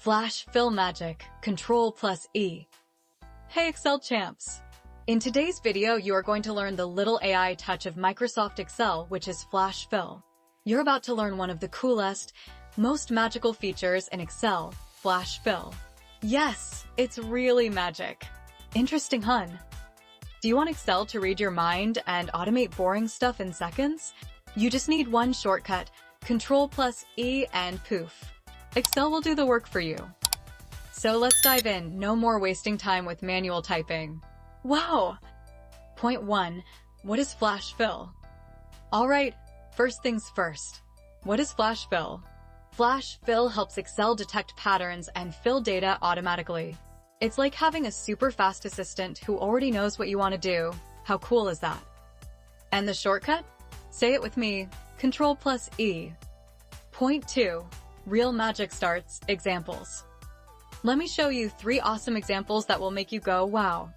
Flash Fill Magic, Ctrl+ E. Hey Excel champs! In today's video, you are going to learn the little AI touch of Microsoft Excel, which is Flash Fill. You're about to learn one of the coolest, most magical features in Excel, Flash Fill. Yes, it's really magic. Interesting, hun? Do you want Excel to read your mind and automate boring stuff in seconds? You just need one shortcut, Ctrl+ E and poof. Excel will do the work for you. So let's dive in, no more wasting time with manual typing. Wow! Point 1. What is Flash Fill? Alright, first things first. What is Flash Fill? Flash Fill helps Excel detect patterns and fill data automatically. It's like having a super fast assistant who already knows what you want to do. How cool is that? And the shortcut? Say it with me, Ctrl+ E. Point 2. Real magic starts, examples. Let me show you 3 awesome examples that will make you go, wow.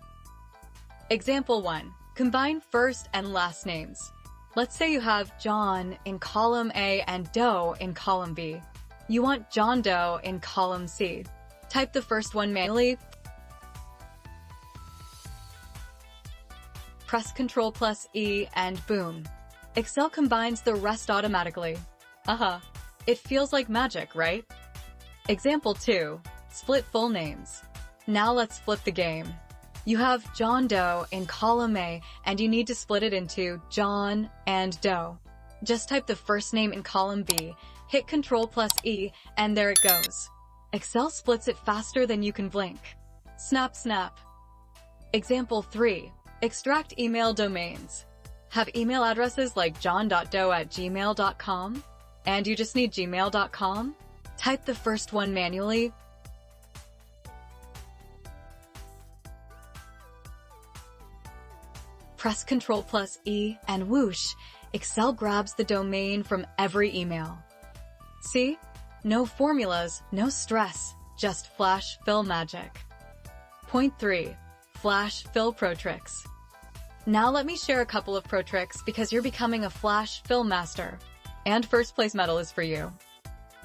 Example 1. Combine first and last names. Let's say you have John in column A and Doe in column B. You want John Doe in column C. Type the first one manually. Press Ctrl+ E and boom. Excel combines the rest automatically. It feels like magic, right? Example 2. Split full names. Now let's flip the game. You have John Doe in column A and you need to split it into John and Doe. Just type the first name in column B, hit Ctrl+ E, and there it goes. Excel splits it faster than you can blink. Snap, snap. Example 3. Extract email domains. Have email addresses like john.doe@gmail.com? And you just need gmail.com? Type the first one manually. Press Ctrl+ E and whoosh, Excel grabs the domain from every email. See? No formulas, no stress, just Flash Fill magic. Point 3. Flash Fill Pro Tricks. Now let me share a couple of pro tricks because you're becoming a Flash Fill master. And first place medal is for you.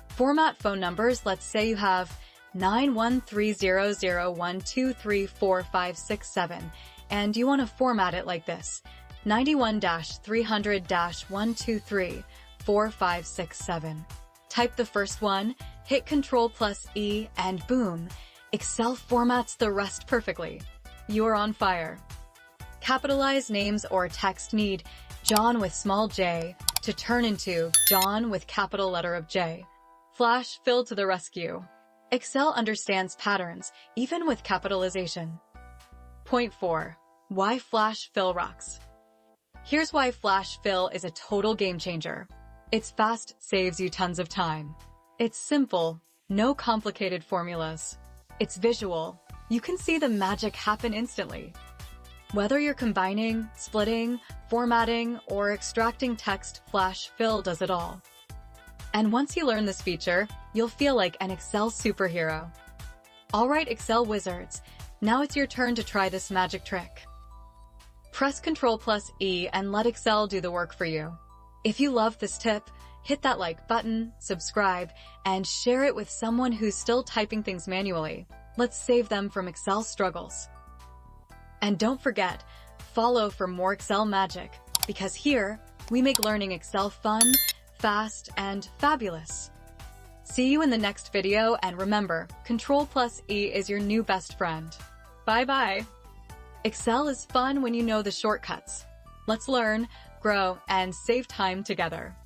Format phone numbers. Let's say you have 9130012345567, and you want to format it like this: 91-300-1234567. Type the first one, hit Ctrl+ E, and boom, Excel formats the rest perfectly. You're on fire. Capitalize names or text need John with small j to turn into John with capital letter of J. Flash Fill to the rescue. Excel understands patterns, even with capitalization. Point 4. Why Flash Fill rocks. Here's why Flash Fill is a total game changer. It's fast, saves you tons of time. It's simple, no complicated formulas. It's visual. You can see the magic happen instantly. Whether you're combining, splitting, formatting, or extracting text, Flash Fill does it all. And once you learn this feature, you'll feel like an Excel superhero. Alright, Excel wizards, now it's your turn to try this magic trick. Press Ctrl+ E and let Excel do the work for you. If you love this tip, hit that like button, subscribe, and share it with someone who's still typing things manually. Let's save them from Excel struggles. And don't forget, follow for more Excel magic, because here, we make learning Excel fun, fast, and fabulous. See you in the next video, and remember, Ctrl+ E is your new best friend. Bye-bye! Excel is fun when you know the shortcuts. Let's learn, grow, and save time together.